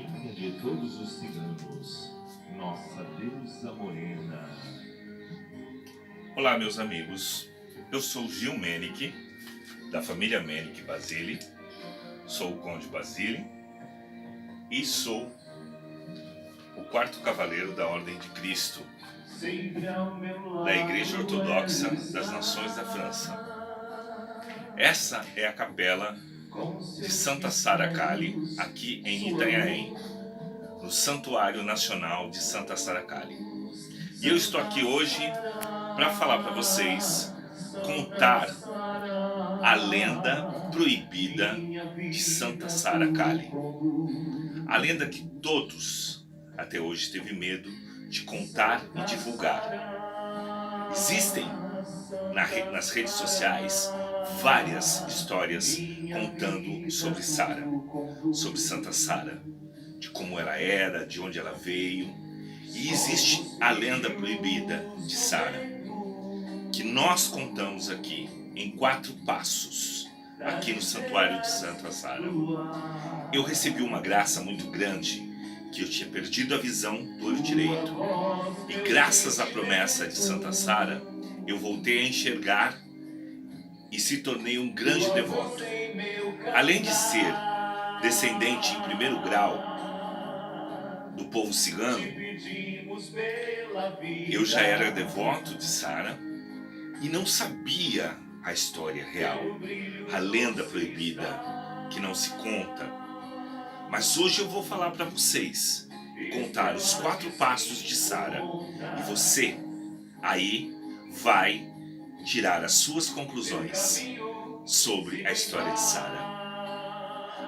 rainha de todos os ciganos, nossa deusa morena. Olá, meus amigos. Eu sou Gil Menick, da família Menick Basile. Sou o Conde Basile e sou o quarto cavaleiro da Ordem de Cristo, da Igreja Ortodoxa das Nações da França. Essa é a capela de Santa Sara Kali, aqui em Itanhaém, no Santuário Nacional de Santa Sara Kali. E eu estou aqui hoje para falar para vocês, contar a lenda proibida de Santa Sara Kali. A lenda que todos até hoje teve medo de contar e divulgar. Existem nas redes sociais várias histórias contando sobre Sara, sobre Santa Sara, de como ela era, de onde ela veio. E existe a lenda proibida de Sara, que nós contamos aqui em 4 passos, aqui no Santuário de Santa Sara. Eu recebi uma graça muito grande, que eu tinha perdido a visão do olho direito. E graças à promessa de Santa Sara, eu voltei a enxergar e se tornei um grande devoto. Além de ser descendente em primeiro grau do povo cigano, eu já era devoto de Sara e não sabia a história real, a lenda proibida que não se conta. Mas hoje eu vou falar para vocês, contar os 4 passos de Sara, e você aí vai tirar as suas conclusões sobre a história de Sara.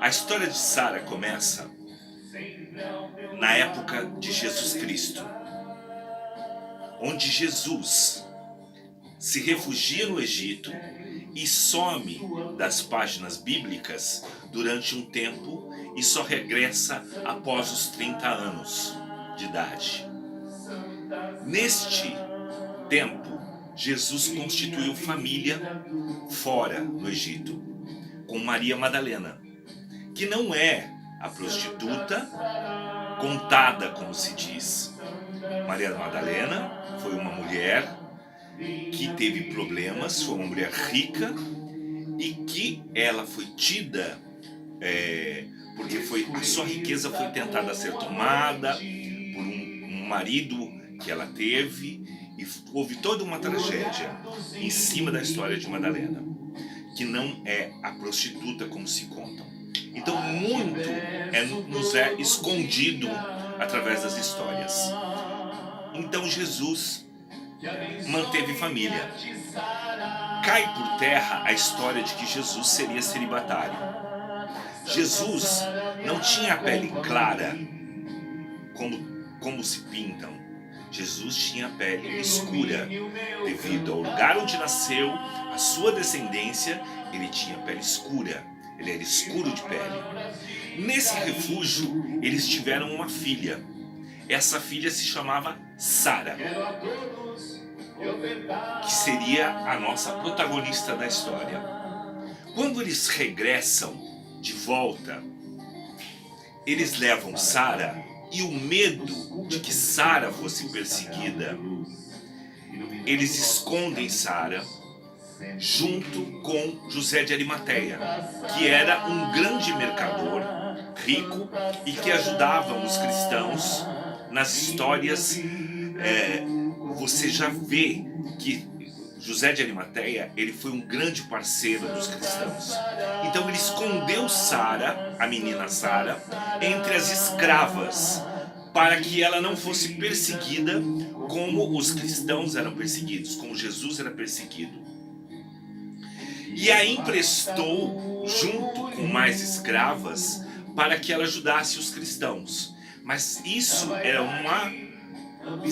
A história de Sara começa na época de Jesus Cristo, onde Jesus se refugia no Egito e some das páginas bíblicas durante um tempo e só regressa após os 30 anos de idade. Neste tempo, Jesus constituiu família fora no Egito, com Maria Madalena, que não é a prostituta contada como se diz. Maria Madalena foi uma mulher que teve problemas, foi uma mulher rica e que ela foi tida porque a sua riqueza foi tentada ser tomada por um marido que ela teve, e houve toda uma tragédia em cima da história de Madalena, que não é a prostituta como se contam. Então muito nos é escondido através das histórias. Então Jesus manteve família. Cai por terra a história de que Jesus seria celibatário. Jesus não tinha a pele clara como se pintam. Jesus tinha a pele escura. Devido ao lugar onde nasceu, a sua descendência, ele tinha pele escura. Ele era escuro de pele. Nesse refúgio, eles tiveram uma filha. Essa filha se chamava Sara, que seria a nossa protagonista da história. Quando eles regressam de volta, eles levam Sara, e o medo de que Sara fosse perseguida, eles escondem Sara junto com José de Arimateia, que era um grande mercador, rico, e que ajudava os cristãos nas histórias. Você já vê que José de Arimateia, ele foi um grande parceiro dos cristãos. Então ele escondeu Sara, a menina Sara, entre as escravas, para que ela não fosse perseguida como os cristãos eram perseguidos, como Jesus era perseguido. E a emprestou junto com mais escravas para que ela ajudasse os cristãos. Mas isso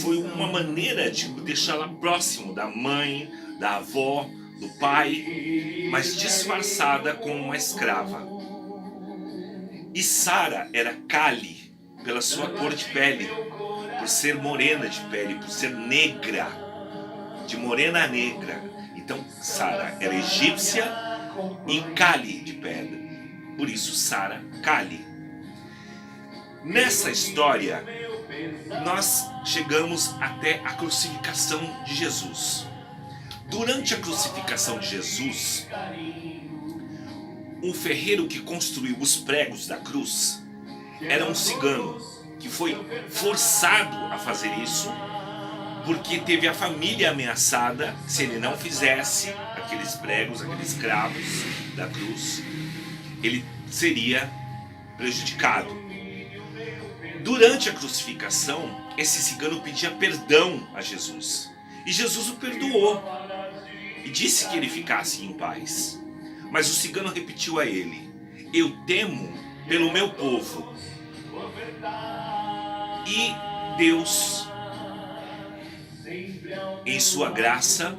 foi uma maneira de deixá-la próximo da mãe, da avó, do pai, mas disfarçada como uma escrava. E Sara era Kali pela sua cor de pele, por ser morena de pele, por ser negra, de morena a negra. Então Sara era egípcia e Kali de pele, por isso Sara Kali. Nessa história, nós chegamos até a crucificação de Jesus. Durante a crucificação de Jesus, o ferreiro que construiu os pregos da cruz era um cigano que foi forçado a fazer isso porque teve a família ameaçada. Se ele não fizesse aqueles pregos, aqueles cravos da cruz, ele seria prejudicado. Durante a crucificação, esse cigano pedia perdão a Jesus, e Jesus o perdoou e disse que ele ficasse em paz. Mas o cigano repetiu a ele: eu temo pelo meu povo. E Deus, em sua graça,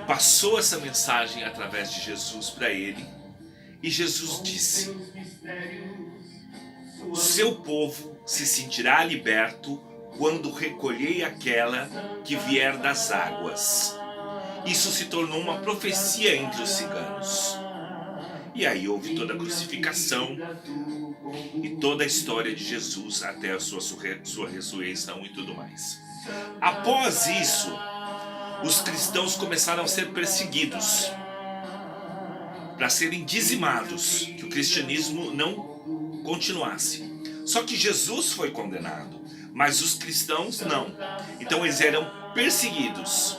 passou essa mensagem através de Jesus para ele. E Jesus disse: o seu povo se sentirá liberto quando recolher aquela que vier das águas. Isso se tornou uma profecia entre os ciganos. E aí houve toda a crucificação e toda a história de Jesus até a sua ressurreição e tudo mais. Após isso, os cristãos começaram a ser perseguidos, para serem dizimados, que o cristianismo não continuasse. Só que Jesus foi condenado, mas os cristãos não. Então eles eram perseguidos.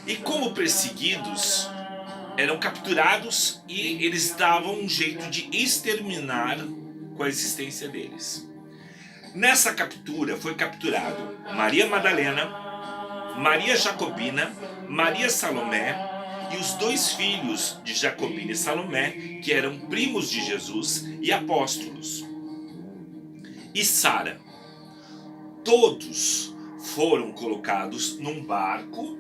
E como perseguidos, eram capturados e eles davam um jeito de exterminar com a existência deles. Nessa captura foi capturado Maria Madalena, Maria Jacobina, Maria Salomé e os dois filhos de Jacobina e Salomé, que eram primos de Jesus e apóstolos. E Sara. Todos foram colocados num barco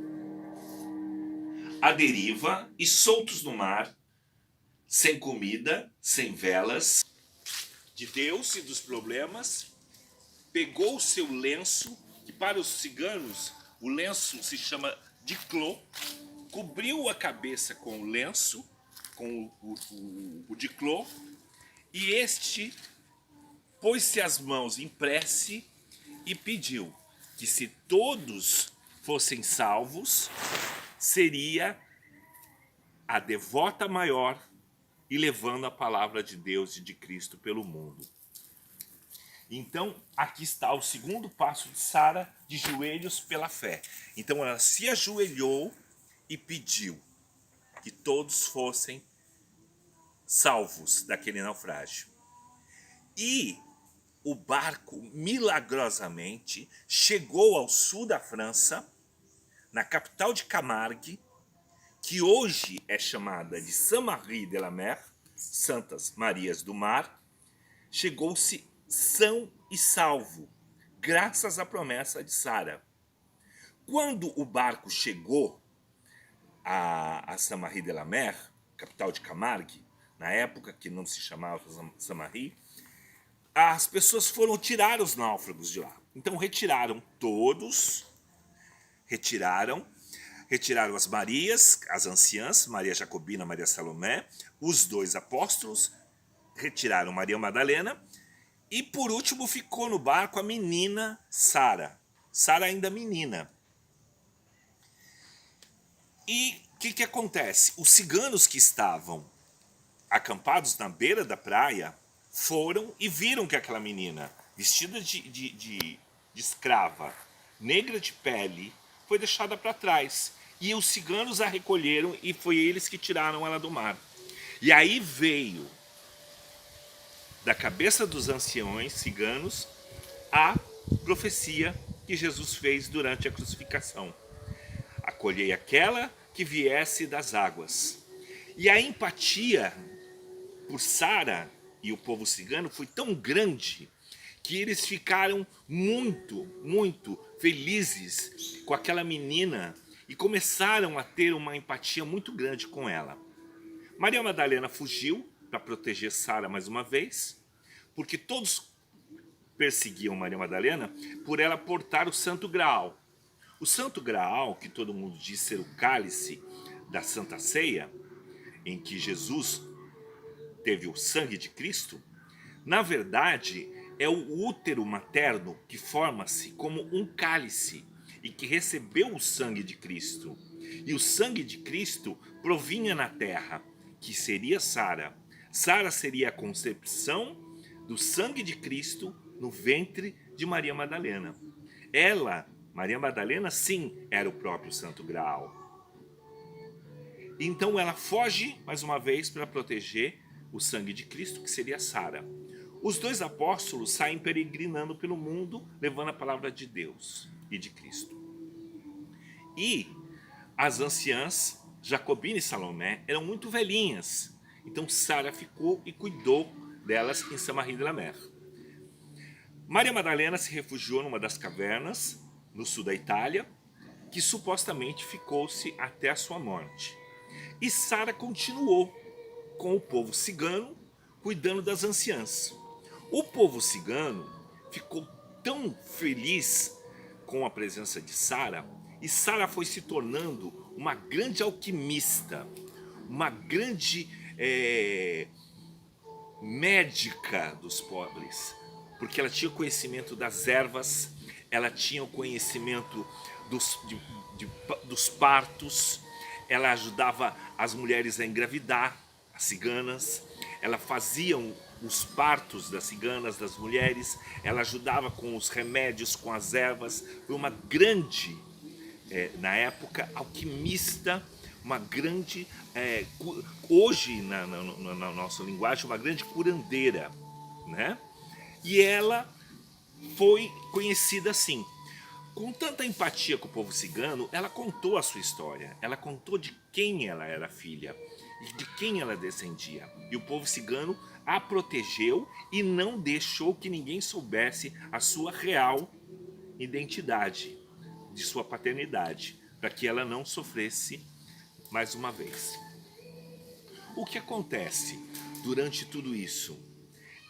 à deriva e soltos no mar, sem comida, sem velas. De Deus e dos problemas, pegou o seu lenço, que para os ciganos o lenço se chama diclô, cobriu a cabeça com o lenço, com o diclô, e este pôs-se as mãos em prece e pediu que, se todos fossem salvos, seria a devota maior e levando a palavra de Deus e de Cristo pelo mundo. Então, aqui está o segundo passo de Sara, de joelhos pela fé. Então, ela se ajoelhou e pediu que todos fossem salvos daquele naufrágio. E o barco, milagrosamente, chegou ao sul da França, na capital de Camargue, que hoje é chamada de Saint-Marie-de-la-Mer, Santas Marias do Mar. Chegou-se são e salvo, graças à promessa de Sara. Quando o barco chegou a Saint-Marie-de-la-Mer, capital de Camargue, na época que não se chamava Saint-Marie, as pessoas foram tirar os náufragos de lá. Então retiraram todos, retiraram as Marias, as anciãs, Maria Jacobina, Maria Salomé, os dois apóstolos, retiraram Maria Madalena, e por último ficou no barco a menina Sara. Sara ainda menina. E o que acontece? Os ciganos que estavam acampados na beira da praia foram e viram que aquela menina, vestida de escrava, negra de pele, foi deixada para trás. E os ciganos a recolheram e foi eles que tiraram ela do mar. E aí veio da cabeça dos anciões ciganos a profecia que Jesus fez durante a crucificação: acolhei aquela que viesse das águas. E a empatia por Sara e o povo cigano foi tão grande que eles ficaram muito felizes com aquela menina e começaram a ter uma empatia muito grande com ela. Maria Madalena fugiu para proteger Sara mais uma vez, porque todos perseguiam Maria Madalena por ela portar o Santo Graal. O Santo Graal, que todo mundo diz ser o cálice da Santa Ceia, em que Jesus teve o sangue de Cristo, na verdade é o útero materno que forma-se como um cálice e que recebeu o sangue de Cristo. E o sangue de Cristo provinha na terra, que seria Sara. Sara seria a concepção do sangue de Cristo no ventre de Maria Madalena. Ela, Maria Madalena, sim, era o próprio Santo Graal. Então ela foge mais uma vez para proteger o sangue de Cristo, que seria Sara. Os dois apóstolos saem peregrinando pelo mundo, levando a palavra de Deus e de Cristo. E as anciãs, Jacobina e Salomé, eram muito velhinhas. Então Sara ficou e cuidou delas em Saint-Marie de la Mer. Maria Madalena se refugiou numa das cavernas, no sul da Itália, que supostamente ficou-se até a sua morte. E Sara continuou com o povo cigano, cuidando das anciãs. O povo cigano ficou tão feliz com a presença de Sara, e Sara foi se tornando uma grande alquimista, uma grande médica dos pobres, porque ela tinha conhecimento das ervas, ela tinha o conhecimento dos partos, ela ajudava as mulheres a engravidar, as ciganas, ela fazia os partos das ciganas, das mulheres, ela ajudava com os remédios, com as ervas. Foi uma grande, na época, alquimista, uma grande, hoje na nossa linguagem, uma grande curandeira, né? E ela foi conhecida assim. Com tanta empatia com o povo cigano, ela contou a sua história, ela contou de quem ela era filha e de quem ela descendia. E o povo cigano a protegeu e não deixou que ninguém soubesse a sua real identidade, de sua paternidade, para que ela não sofresse mais uma vez. O que acontece durante tudo isso?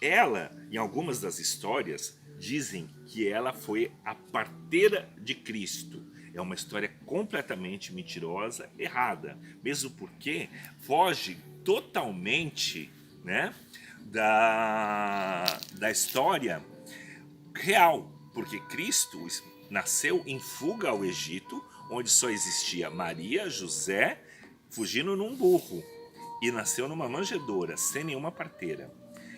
Ela, em algumas das histórias, dizem que ela foi a parteira de Cristo. É uma história completamente mentirosa, errada, mesmo porque foge totalmente, né, da história real, porque Cristo nasceu em fuga ao Egito, onde só existia Maria, José, fugindo num burro, e nasceu numa manjedoura, sem nenhuma parteira.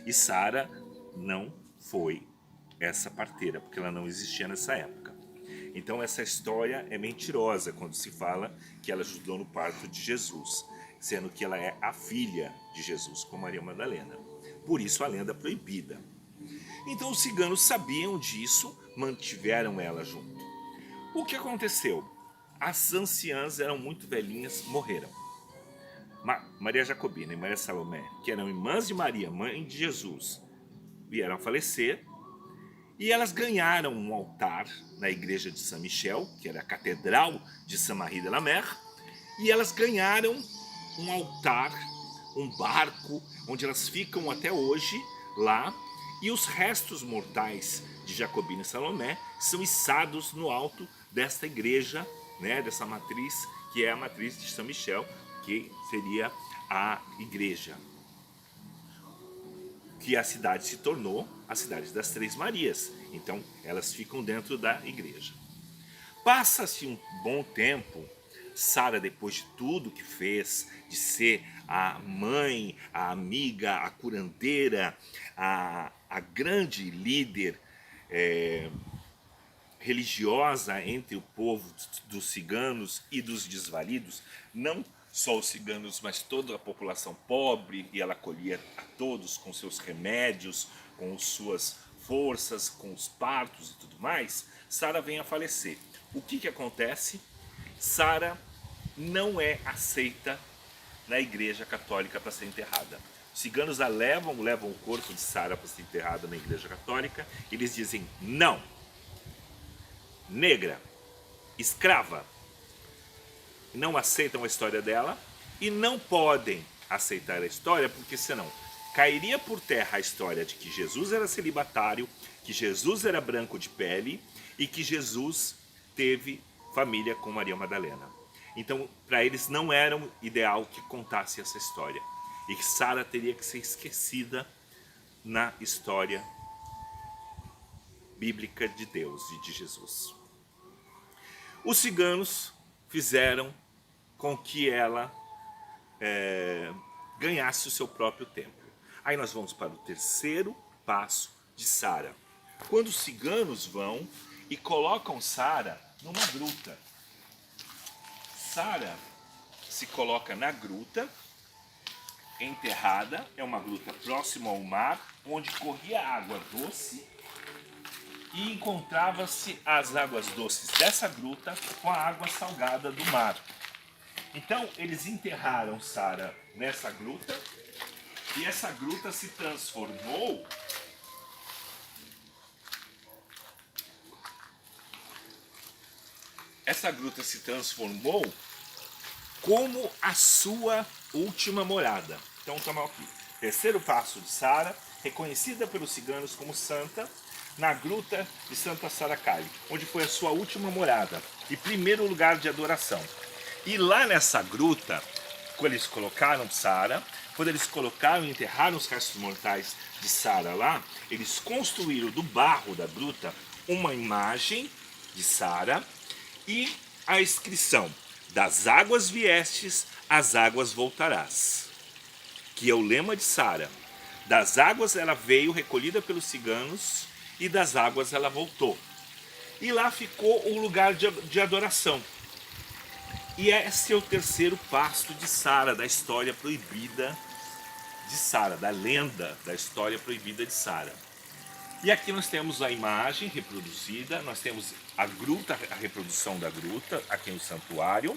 E Sara não foi essa parteira, porque ela não existia nessa época. Então essa história é mentirosa quando se fala que ela ajudou no parto de Jesus, sendo que ela é a filha de Jesus, com Maria Madalena. Por isso a lenda proibida. Então os ciganos sabiam disso, mantiveram ela junto. O que aconteceu? As anciãs eram muito velhinhas, morreram. Maria Jacobina e Maria Salomé, que eram irmãs de Maria, mãe de Jesus, vieram a falecer, e elas ganharam um altar na igreja de Saint Michel, que era a catedral de Saint-Marie de la Mer, e elas ganharam um altar, um barco, onde elas ficam até hoje lá, e os restos mortais de Jacobina e Salomé são içados no alto desta igreja, né, dessa matriz, que é a matriz de Saint Michel, que seria a igreja, que a cidade se tornou a cidade das Três Marias. Então elas ficam dentro da igreja. Passa-se um bom tempo, Sara, depois de tudo que fez, de ser a mãe, a amiga, a curandeira, a grande líder religiosa entre o povo dos ciganos e dos desvalidos, não só os ciganos, mas toda a população pobre, e ela acolhia a todos com seus remédios, com suas forças, com os partos e tudo mais. Sara vem a falecer. O que acontece? Sara não é aceita na igreja católica para ser enterrada. Os ciganos a levam o corpo de Sara para ser enterrada na igreja católica. Eles dizem não. Negra, escrava, não aceitam a história dela e não podem aceitar a história, porque senão cairia por terra a história de que Jesus era celibatário, que Jesus era branco de pele e que Jesus teve família com Maria Madalena. Então, para eles não era ideal que contasse essa história e que Sara teria que ser esquecida na história bíblica de Deus e de Jesus. Os ciganos fizeram com que ela ganhasse o seu próprio templo. Aí nós vamos para o terceiro passo de Sara. Quando os ciganos vão e colocam Sara numa gruta. Sara se coloca na gruta, enterrada, é uma gruta próxima ao mar, onde corria água doce e encontrava-se as águas doces dessa gruta com a água salgada do mar. Então eles enterraram Sara nessa gruta e essa gruta se transformou como a sua última morada. Então estamos aqui. Terceiro passo de Sara, reconhecida pelos ciganos como santa, na gruta de Santa Saracali, onde foi a sua última morada e primeiro lugar de adoração. E lá nessa gruta, quando eles colocaram Sara, quando eles colocaram e enterraram os restos mortais de Sara lá, eles construíram do barro da gruta uma imagem de Sara e a inscrição: das águas viestes, às águas voltarás, que é o lema de Sara. Das águas ela veio recolhida pelos ciganos e das águas ela voltou. E lá ficou o lugar de adoração. E esse é o terceiro passo de Sara, da história proibida de Sara, da lenda da história proibida de Sara. E aqui nós temos a imagem reproduzida, nós temos a gruta, a reprodução da gruta, aqui no santuário,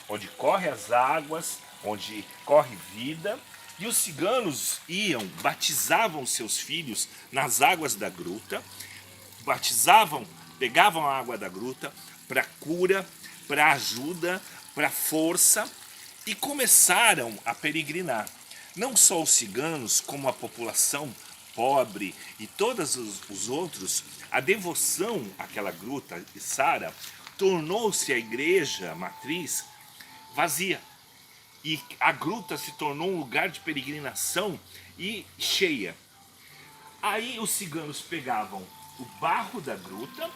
onde correm as águas, onde corre vida. E os ciganos iam, batizavam seus filhos nas águas da gruta, batizavam, pegavam a água da gruta para cura, para ajuda, para força, e começaram a peregrinar. Não só os ciganos, como a população pobre e todos os outros, a devoção àquela gruta de Sara tornou-se a igreja matriz vazia. E a gruta se tornou um lugar de peregrinação e cheia. Aí os ciganos pegavam o barro da gruta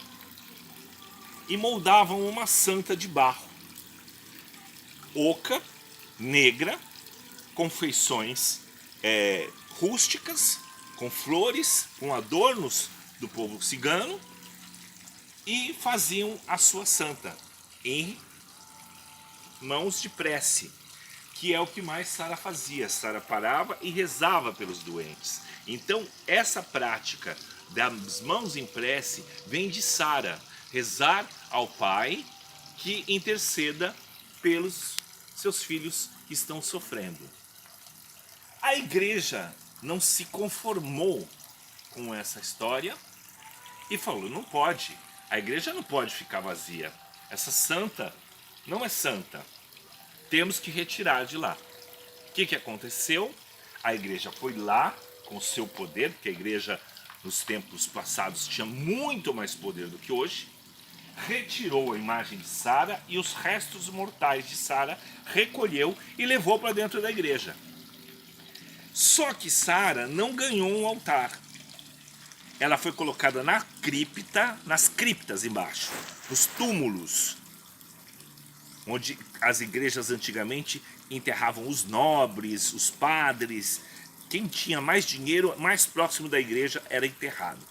e moldavam uma santa de barro, oca, negra, com feições rústicas, com flores, com adornos do povo cigano, e faziam a sua santa em mãos de prece, que é o que mais Sara fazia. Sara parava e rezava pelos doentes. Então essa prática das mãos em prece vem de Sara, rezar ao Pai que interceda pelos seus filhos que estão sofrendo. A igreja não se conformou com essa história e falou: não pode, a igreja não pode ficar vazia, essa santa não é santa, temos que retirar de lá. O que aconteceu? A igreja foi lá com o seu poder, porque a igreja nos tempos passados tinha muito mais poder do que hoje, retirou a imagem de Sara e os restos mortais de Sara recolheu e levou para dentro da igreja. Só que Sara não ganhou um altar. Ela foi colocada na cripta, nas criptas embaixo, nos túmulos, onde as igrejas antigamente enterravam os nobres, os padres. Quem tinha mais dinheiro, mais próximo da igreja, era enterrado.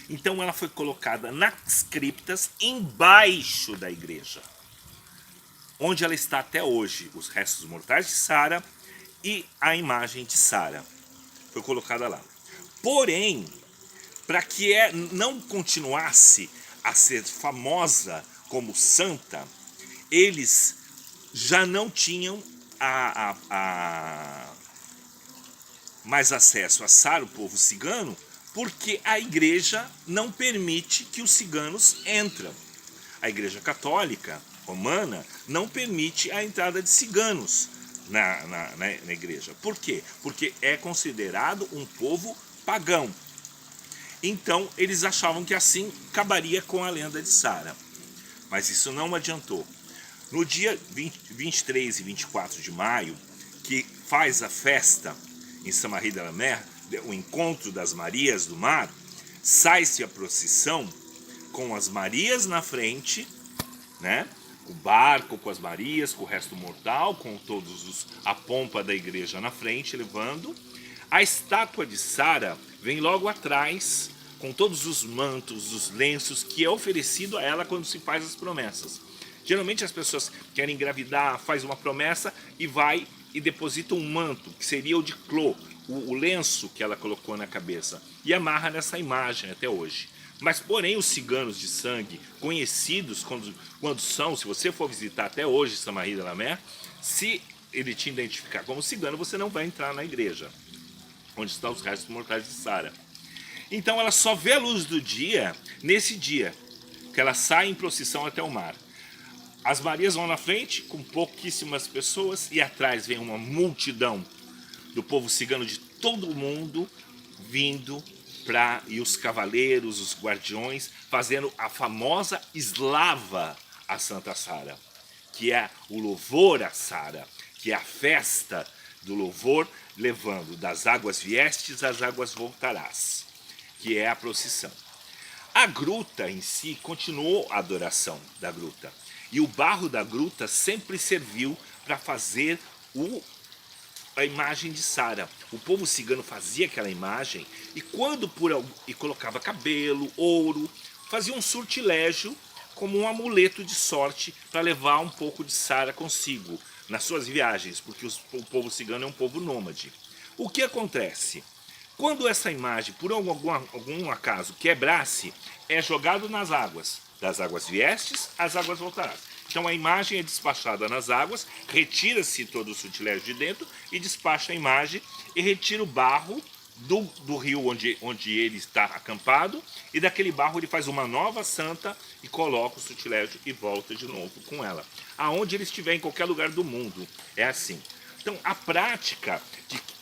Então ela foi colocada nas criptas embaixo da igreja, onde ela está até hoje, os restos mortais de Sara e a imagem de Sara. Foi colocada lá. Porém, para que não continuasse a ser famosa como santa, eles já não tinham mais acesso a Sara, o povo cigano, porque a igreja não permite que os ciganos entrem. A igreja católica romana não permite a entrada de ciganos na igreja. Por quê? Porque é considerado um povo pagão. Então eles achavam que assim acabaria com a lenda de Sara. Mas isso não adiantou. No dia 23 e 24 de maio, que faz a festa em Saint-Marie de la Mer, o encontro das Marias do Mar, sai-se a procissão com as Marias na frente, né? O barco com as Marias, com o resto mortal, com a pompa da igreja na frente, levando. A estátua de Sara vem logo atrás, com todos os mantos, os lenços, que é oferecido a ela quando se faz as promessas. Geralmente as pessoas querem engravidar, faz uma promessa e vai e deposita um manto, que seria o de clô, o lenço que ela colocou na cabeça, e amarra nessa imagem até hoje. Mas, porém, os ciganos de sangue, conhecidos quando são, se você for visitar até hoje Samaria de Lamé, se ele te identificar como cigano, você não vai entrar na igreja, onde estão os restos mortais de Sara. Então ela só vê a luz do dia nesse dia, que ela sai em procissão até o mar. As Marias vão na frente, com pouquíssimas pessoas, e atrás vem uma multidão do povo cigano de todo o mundo, vindo e os cavaleiros, os guardiões, fazendo a famosa eslava a Santa Sara, que é o louvor a Sara, que é a festa do louvor, levando das águas viestes às águas voltarás, que é a procissão. A gruta em si continuou a adoração da gruta, e o barro da gruta sempre serviu para fazer a imagem de Sara. O povo cigano fazia aquela imagem e colocava cabelo, ouro, fazia um sortilégio como um amuleto de sorte para levar um pouco de Sara consigo nas suas viagens, porque o povo cigano é um povo nômade. O que acontece? Quando essa imagem, por algum acaso, quebrasse, é jogado nas águas, das águas viestes às águas voltarás. Então a imagem é despachada nas águas, retira-se todo o sortilégio de dentro e despacha a imagem e retira o barro do rio onde ele está acampado, e daquele barro ele faz uma nova santa e coloca o sortilégio e volta de novo com ela. Aonde ele estiver, em qualquer lugar do mundo, é assim. Então a prática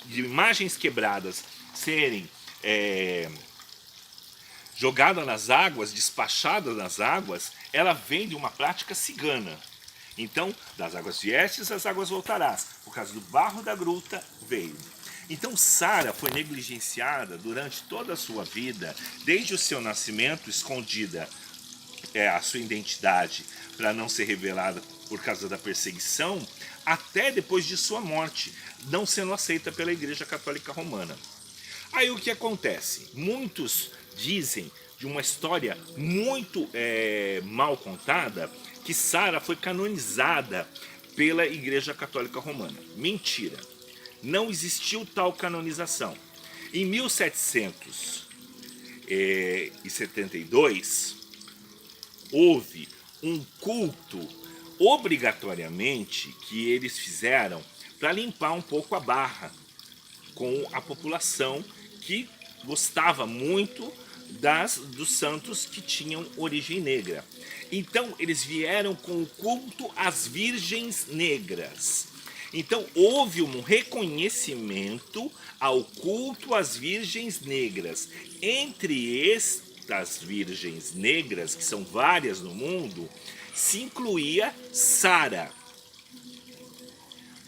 de imagens quebradas serem jogadas nas águas, despachadas nas águas, ela vem de uma prática cigana. Então, das águas viestes às águas voltarás. Por causa do barro da gruta, veio. Então, Sara foi negligenciada durante toda a sua vida, desde o seu nascimento, escondida a sua identidade para não ser revelada por causa da perseguição, até depois de sua morte, não sendo aceita pela Igreja Católica Romana. Aí o que acontece? Muitos dizem de uma história muito mal contada, que Sara foi canonizada pela Igreja Católica Romana. Mentira. Não existiu tal canonização. Em 1772, houve um culto, obrigatoriamente, que eles fizeram para limpar um pouco a barra com a população que gostava muito dos santos que tinham origem negra. Então eles vieram com o culto às virgens negras. Então houve um reconhecimento ao culto às virgens negras. Entre estas virgens negras, que são várias no mundo, se incluía Sara.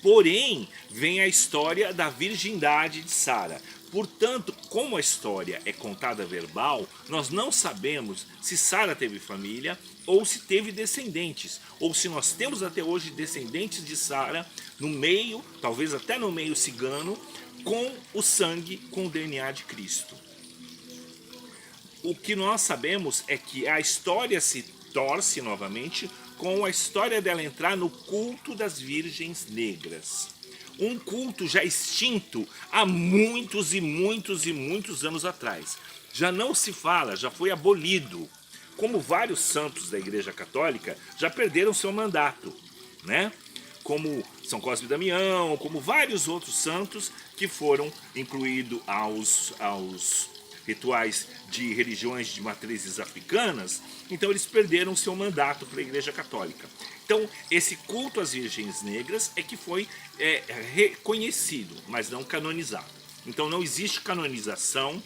Porém, vem a história da virgindade de Sara. Portanto, como a história é contada verbal, nós não sabemos se Sara teve família ou se teve descendentes, ou se nós temos até hoje descendentes de Sara no meio, talvez até no meio cigano, com o sangue, com o DNA de Cristo. O que nós sabemos é que a história se torce novamente com a história dela entrar no culto das virgens negras. Um culto já extinto há muitos e muitos e muitos anos atrás. Já não se fala, já foi abolido. Como vários santos da Igreja Católica já perderam seu mandato, né? Como São Cosme e Damião, como vários outros santos que foram incluídos aos rituais de religiões de matrizes africanas. Então eles perderam seu mandato para a Igreja Católica. Então esse culto às virgens negras é que foi reconhecido, mas não canonizado. Então não existe canonização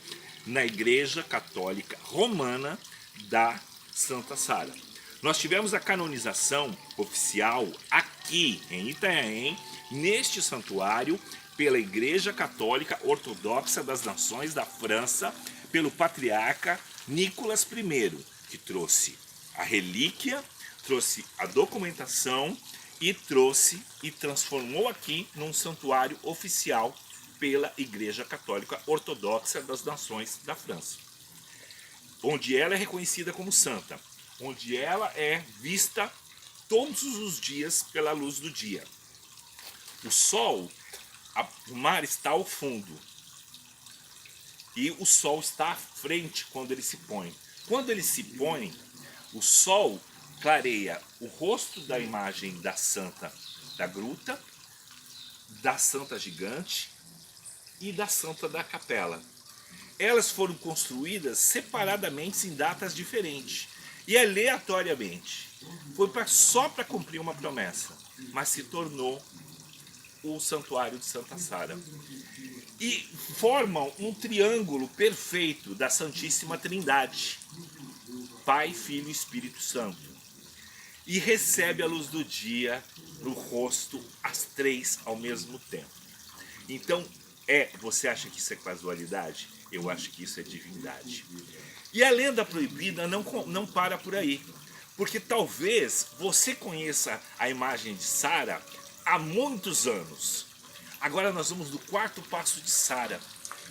na Igreja Católica Romana da Santa Sara. Nós tivemos a canonização oficial aqui em Itanhaém, neste santuário, pela Igreja Católica Ortodoxa das Nações da França, pelo patriarca Nicolas I, que trouxe a relíquia, trouxe a documentação e trouxe e transformou aqui num santuário oficial pela Igreja Católica Ortodoxa das Nações da França, onde ela é reconhecida como santa, onde ela é vista todos os dias pela luz do dia. O sol, o mar está ao fundo e o sol está à frente quando ele se põe. Quando ele se põe, o sol clareia o rosto da imagem da santa da gruta, da santa gigante e da santa da capela. Elas foram construídas separadamente em datas diferentes e aleatoriamente. Foi só para cumprir uma promessa, mas se tornou o Santuário de Santa Sara. E formam um triângulo perfeito da Santíssima Trindade, Pai, Filho e Espírito Santo. E recebe a luz do dia no rosto, as três ao mesmo tempo. Então, você acha que isso é casualidade? Eu acho que isso é divindade. E a lenda proibida não para por aí, porque talvez você conheça a imagem de Sara há muitos anos. Agora nós vamos do quarto passo de Sara,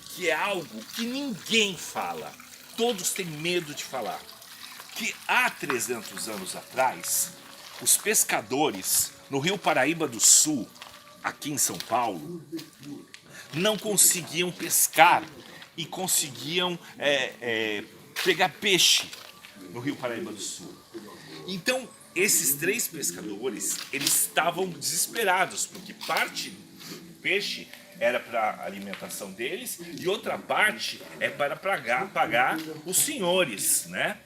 que é algo que ninguém fala, todos têm medo de falar. Que há 300 anos atrás, os pescadores no Rio Paraíba do Sul, aqui em São Paulo, não conseguiam pescar e conseguiam pegar peixe no Rio Paraíba do Sul. Então, esses três pescadores, eles estavam desesperados, porque parte do peixe era para a alimentação deles e outra parte é para pagar os senhores, né?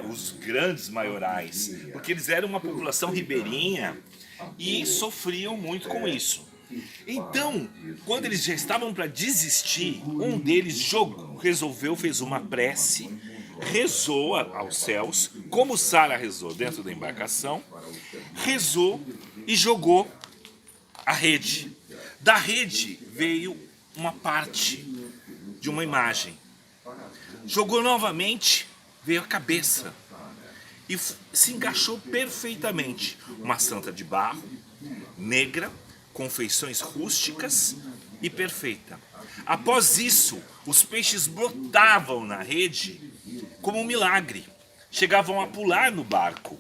Os grandes maiorais, porque eles eram uma população ribeirinha e sofriam muito com isso. Então, quando eles já estavam para desistir, um deles fez uma prece, rezou aos céus, como Sara rezou dentro da embarcação, rezou e jogou a rede. Da rede veio uma parte de uma imagem. Jogou novamente, veio a cabeça e se encaixou perfeitamente. Uma santa de barro, negra, com feições rústicas e perfeita. Após isso, os peixes brotavam na rede como um milagre. Chegavam a pular no barco.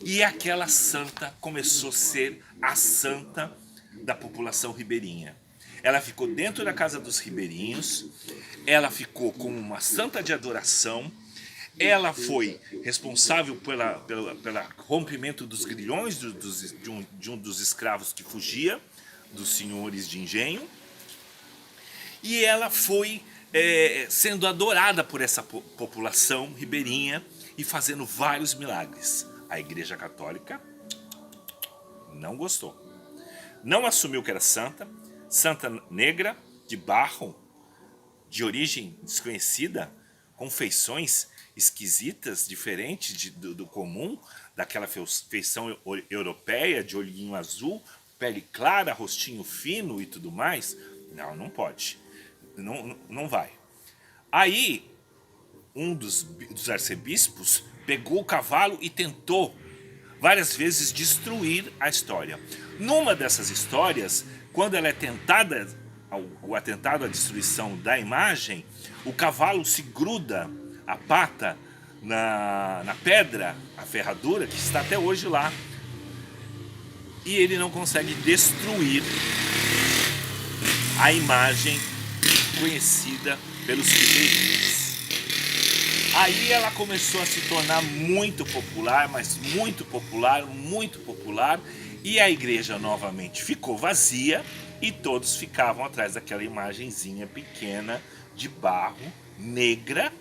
E aquela santa começou a ser a santa da população ribeirinha. Ela ficou dentro da casa dos ribeirinhos, ela ficou como uma santa de adoração, ela foi responsável pelo rompimento dos grilhões de um dos escravos que fugia, dos senhores de engenho, e ela foi sendo adorada por essa população ribeirinha e fazendo vários milagres. A Igreja Católica não gostou. Não assumiu que era santa negra, de barro, de origem desconhecida, com feições esquisitas, diferentes do comum, daquela feição europeia, de olhinho azul, pele clara, rostinho fino e tudo mais. Não pode. Não vai. Aí, um dos arcebispos pegou o cavalo e tentou várias vezes destruir a história. Numa dessas histórias, quando ela é tentada, o atentado à destruição da imagem, o cavalo se gruda a pata na pedra, a ferradura, que está até hoje lá, e ele não consegue destruir a imagem conhecida pelos ribeirinhos. Aí ela começou a se tornar muito popular, mas muito popular, e a igreja novamente ficou vazia e todos ficavam atrás daquela imagenzinha pequena de barro, negra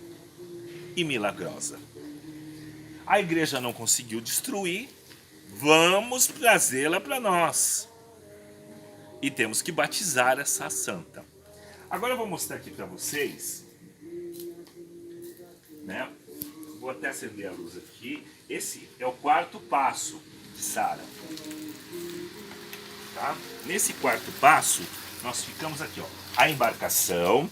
e milagrosa. A igreja não conseguiu destruir, vamos trazê-la para nós. E temos que batizar essa santa. Agora eu vou mostrar aqui para vocês, né? Vou até acender a luz aqui. Esse é o quarto passo de Sara. Tá? Nesse quarto passo, nós ficamos aqui, ó. A embarcação,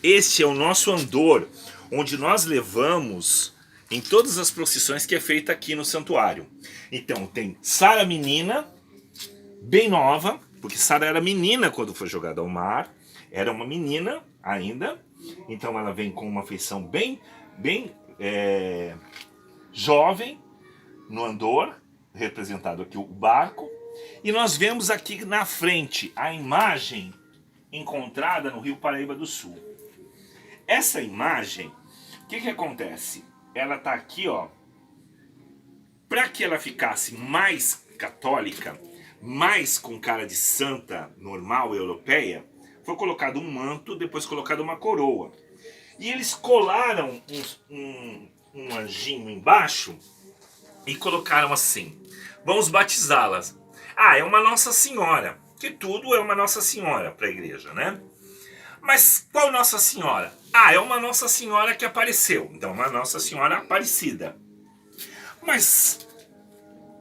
Este é o nosso andor, onde nós levamos em todas as procissões que é feita aqui no santuário. Então tem Sara menina, bem nova, porque Sara era menina quando foi jogada ao mar, era uma menina ainda, então ela vem com uma feição bem jovem no andor, representado aqui o barco, e nós vemos aqui na frente a imagem encontrada no Rio Paraíba do Sul. Essa imagem, o que acontece? Ela tá aqui, ó, para que ela ficasse mais católica, mais com cara de santa normal europeia, foi colocado um manto, depois colocado uma coroa. E eles colaram um anjinho embaixo e colocaram assim: vamos batizá-las. Ah, é uma Nossa Senhora, que tudo é uma Nossa Senhora para a igreja, né? Mas qual Nossa Senhora? Ah, é uma Nossa Senhora que apareceu. Então, uma Nossa Senhora Aparecida. Mas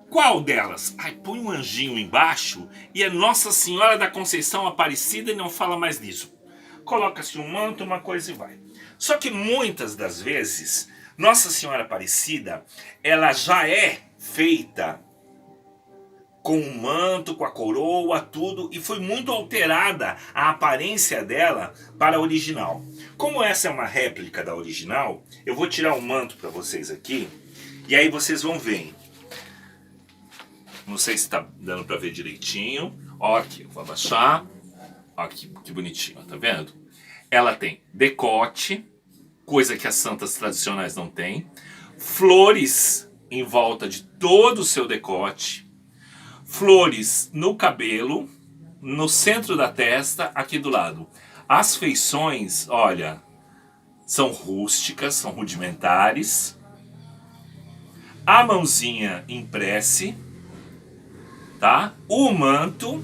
qual delas? Ai, põe um anjinho embaixo e é Nossa Senhora da Conceição Aparecida e não fala mais nisso. Coloca-se um manto, uma coisa e vai. Só que muitas das vezes, Nossa Senhora Aparecida, ela já é feita com o manto, com a coroa, tudo, e foi muito alterada a aparência dela para a original. Como essa é uma réplica da original, eu vou tirar o manto para vocês aqui, e aí vocês vão ver. Não sei se está dando para ver direitinho. Ó, aqui, eu vou abaixar. Ó, aqui, que bonitinho, ó, tá vendo? Ela tem decote, coisa que as santas tradicionais não têm, flores em volta de todo o seu decote, flores no cabelo, no centro da testa, aqui do lado. As feições, olha, são rústicas, são rudimentares. A mãozinha em prece, tá? O manto,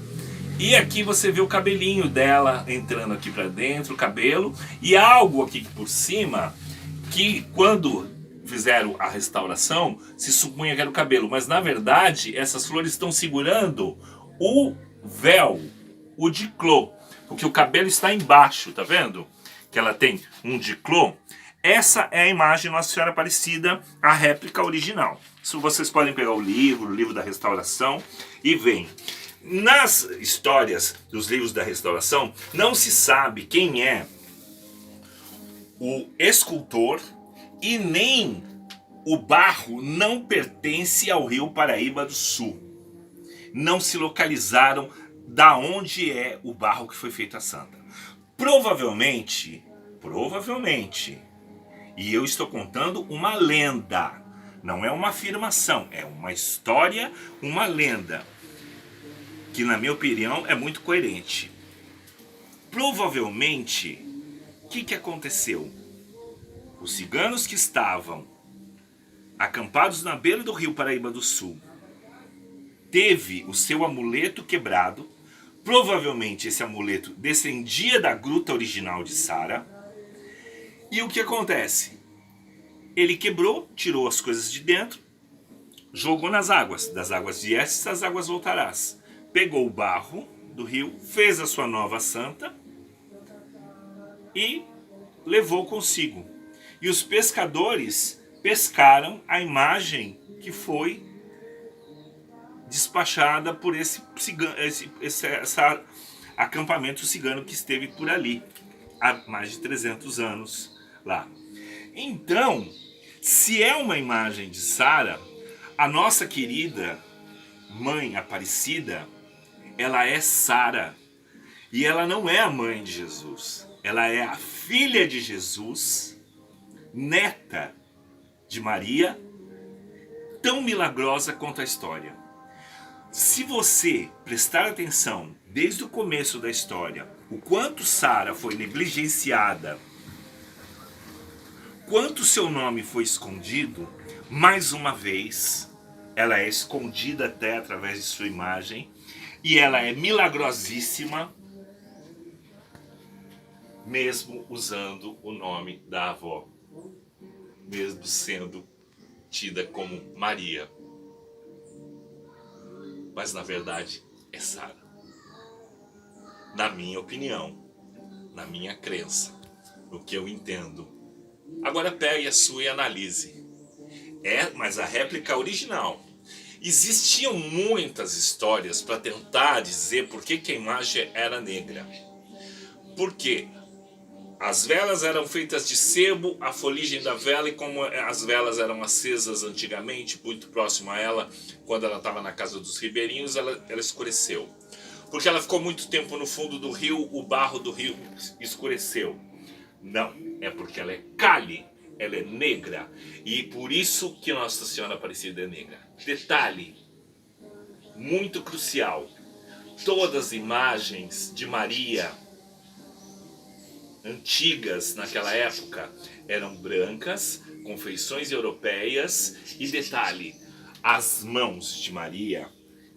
e aqui você vê o cabelinho dela entrando aqui para dentro, o cabelo, e algo aqui por cima que quando fizeram a restauração, se supunha que era o cabelo, mas na verdade essas flores estão segurando o véu, o diclô, porque o cabelo está embaixo, tá vendo? Que ela tem um diclô. Essa é a imagem de Nossa Senhora Aparecida, a réplica original. Se vocês podem pegar o livro da restauração e veem. Nas histórias dos livros da restauração, não se sabe quem é o escultor e nem o barro não pertence ao Rio Paraíba do Sul. Não se localizaram da onde é o barro que foi feito a santa. Provavelmente, e eu estou contando uma lenda, não é uma afirmação, é uma história, uma lenda, que na minha opinião é muito coerente. Provavelmente, o que aconteceu? Os ciganos que estavam acampados na beira do Rio Paraíba do Sul teve o seu amuleto quebrado. Provavelmente esse amuleto descendia da gruta original de Sara. E o que acontece? Ele quebrou, tirou as coisas de dentro, jogou nas águas. Das águas viestes, as águas voltarás. Pegou o barro do rio, fez a sua nova santa e levou consigo. E os pescadores pescaram a imagem que foi despachada por esse acampamento cigano que esteve por ali há mais de 300 anos lá. Então, se é uma imagem de Sara, a nossa querida mãe Aparecida, ela é Sara. E ela não é a mãe de Jesus. Ela é a filha de Jesus, neta de Maria, tão milagrosa quanto a história. Se você prestar atenção desde o começo da história, o quanto Sara foi negligenciada, quanto seu nome foi escondido, mais uma vez, ela é escondida até através de sua imagem, e ela é milagrosíssima, mesmo usando o nome da avó, mesmo sendo tida como Maria. Mas na verdade é Sara. Na minha opinião, na minha crença, no que eu entendo. Agora pegue a sua e analise. Mas a réplica original. Existiam muitas histórias para tentar dizer por que a imagem era negra. Por quê? As velas eram feitas de sebo, a foligem da vela, e como as velas eram acesas antigamente, muito próximo a ela, quando ela estava na casa dos ribeirinhos, ela escureceu. Porque ela ficou muito tempo no fundo do rio, o barro do rio escureceu. Não, é porque ela é Kali, ela é negra, e por isso que Nossa Senhora Aparecida é negra. Detalhe muito crucial: todas as imagens de Maria antigas naquela época eram brancas, com feições europeias, e detalhe, as mãos de Maria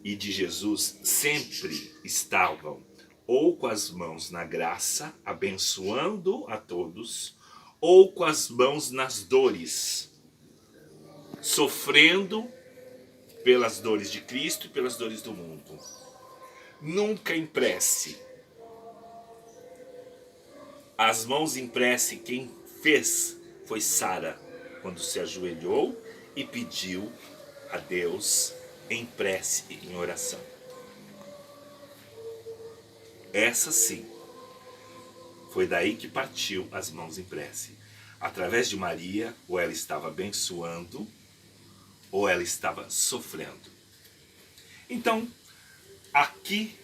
e de Jesus sempre estavam ou com as mãos na graça, abençoando a todos, ou com as mãos nas dores, sofrendo pelas dores de Cristo e pelas dores do mundo. Nunca em prece. As mãos em prece, quem fez foi Sara, quando se ajoelhou e pediu a Deus em prece e em oração. Essa sim, foi daí que partiu as mãos em prece. Através de Maria, ou ela estava abençoando, ou ela estava sofrendo. Então, aqui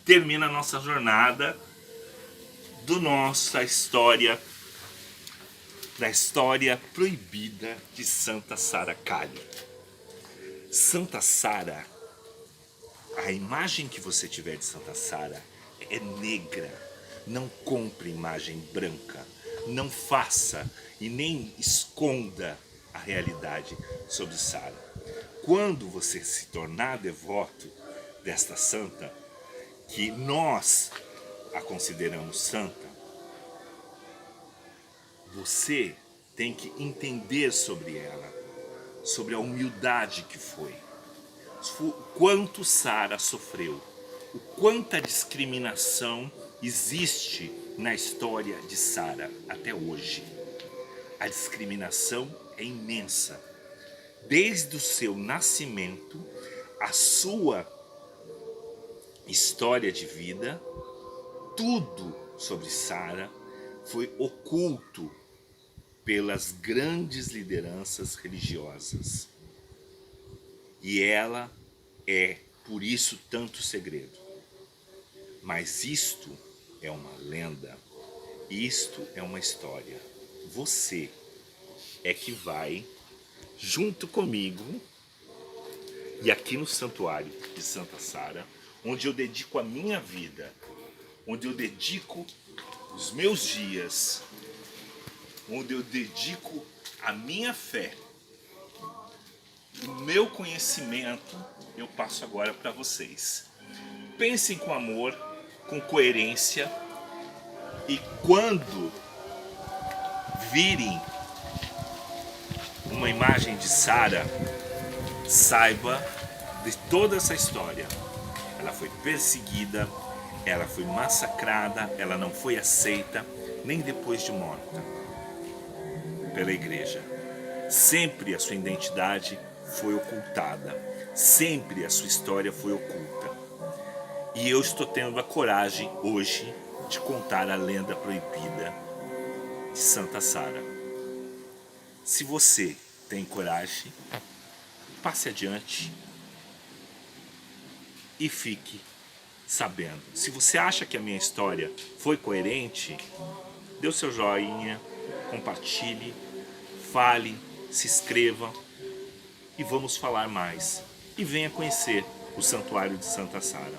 termina a nossa jornada da história proibida de Santa Sara Kali. Santa Sara, a imagem que você tiver de Santa Sara é negra. Não compre imagem branca. Não faça e nem esconda a realidade sobre Sara. Quando você se tornar devoto desta santa, que nós a consideramos santa, você tem que entender sobre ela, sobre a humildade que foi, o quanto Sara sofreu, o quanta discriminação existe na história de Sara até hoje. A discriminação é imensa. Desde o seu nascimento, a sua história de vida, tudo sobre Sara foi oculto pelas grandes lideranças religiosas. E ela é, por isso, tanto segredo. Mas isto é uma lenda, isto é uma história. Você é que vai, junto comigo, e aqui no Santuário de Santa Sara, onde eu dedico a minha vida, onde eu dedico os meus dias, onde eu dedico a minha fé, o meu conhecimento, eu passo agora para vocês. Pensem com amor, com coerência, e quando virem uma imagem de Sara, saiba de toda essa história. Ela foi perseguida, ela foi massacrada, ela não foi aceita, nem depois de morta, pela igreja. Sempre a sua identidade foi ocultada, sempre a sua história foi oculta. E eu estou tendo a coragem hoje de contar a lenda proibida de Santa Sara. Se você tem coragem, passe adiante e fique sabendo. Se você acha que a minha história foi coerente, dê o seu joinha, compartilhe, fale, se inscreva e vamos falar mais. E venha conhecer o Santuário de Santa Sara.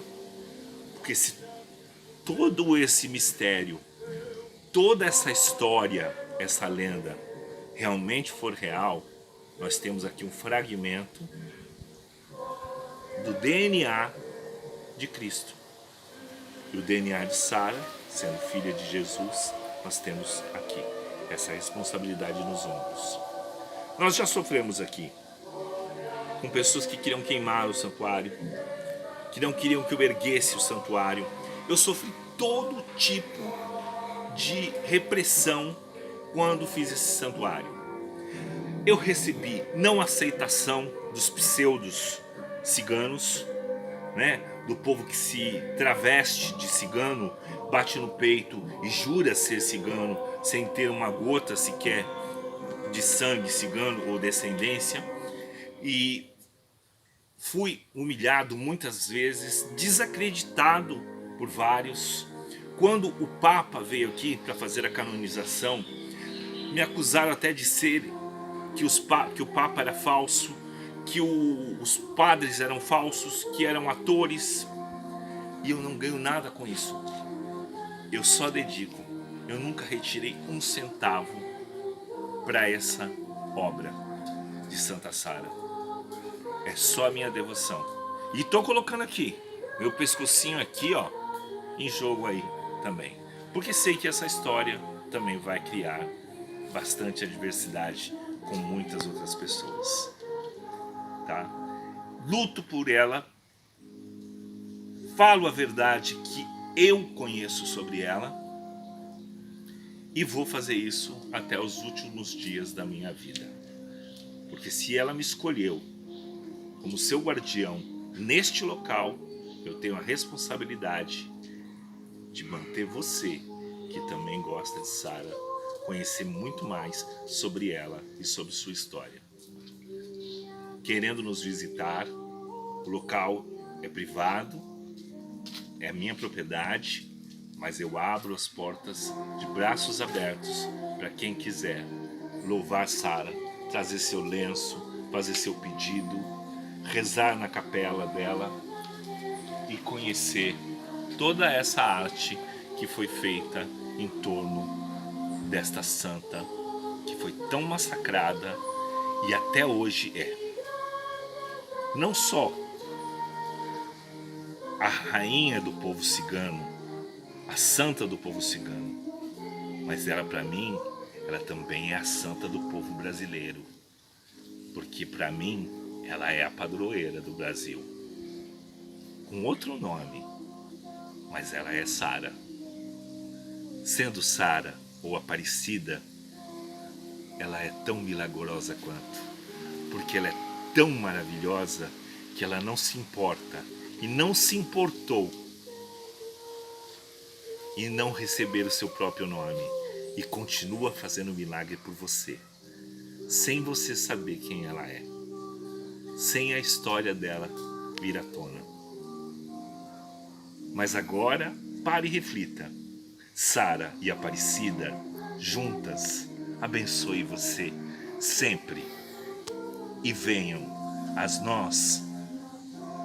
Porque se todo esse mistério, toda essa história, essa lenda realmente for real, nós temos aqui um fragmento do DNA de Cristo. E o DNA de Sara, sendo filha de Jesus, nós temos aqui essa responsabilidade nos ombros. Nós já sofremos aqui com pessoas que queriam queimar o santuário, que não queriam que eu erguesse o santuário. Eu sofri todo tipo de repressão quando fiz esse santuário. Eu recebi não aceitação dos pseudos ciganos, né? Do povo que se traveste de cigano, bate no peito e jura ser cigano sem ter uma gota sequer de sangue cigano ou descendência. E fui humilhado muitas vezes, desacreditado por vários. Quando o Papa veio aqui para fazer a canonização, me acusaram até de ser que o Papa era falso, que os padres eram falsos, que eram atores. E eu não ganho nada com isso. Eu só dedico. Eu nunca retirei um centavo para essa obra de Santa Sara. É só a minha devoção. E tô colocando aqui, meu pescocinho aqui, ó, em jogo aí também. Porque sei que essa história também vai criar bastante adversidade com muitas outras pessoas. Tá? Luto por ela, falo a verdade que eu conheço sobre ela e vou fazer isso até os últimos dias da minha vida. Porque se ela me escolheu como seu guardião neste local, eu tenho a responsabilidade de manter você, que também gosta de Sara, conhecer muito mais sobre ela e sobre sua história. Querendo nos visitar, o local é privado, é minha propriedade, mas eu abro as portas de braços abertos para quem quiser louvar Sara, trazer seu lenço, fazer seu pedido, rezar na capela dela e conhecer toda essa arte que foi feita em torno desta santa, que foi tão massacrada e até hoje é. Não só a rainha do povo cigano, a santa do povo cigano, mas ela, para mim, ela também é a santa do povo brasileiro, porque para mim ela é a padroeira do Brasil, com outro nome, mas ela é Sara. Sendo Sara ou Aparecida, ela é tão milagrosa quanto, porque ela é tão maravilhosa que ela não se importa e não se importou em não receber o seu próprio nome e continua fazendo milagre por você, sem você saber quem ela é, sem a história dela vir à tona. Mas agora pare e reflita. Sara e Aparecida juntas abençoe você sempre. E venham as nós,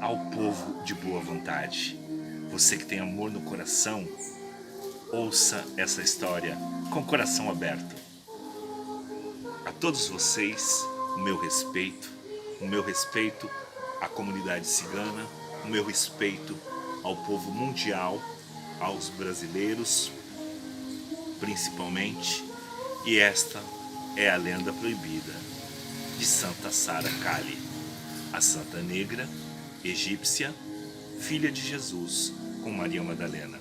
ao povo de boa vontade. Você que tem amor no coração, ouça essa história com o coração aberto. A todos vocês, o meu respeito à comunidade cigana, o meu respeito ao povo mundial, aos brasileiros, principalmente. E esta é a lenda proibida de Santa Sara Kali, a Santa Negra, egípcia, filha de Jesus com Maria Madalena.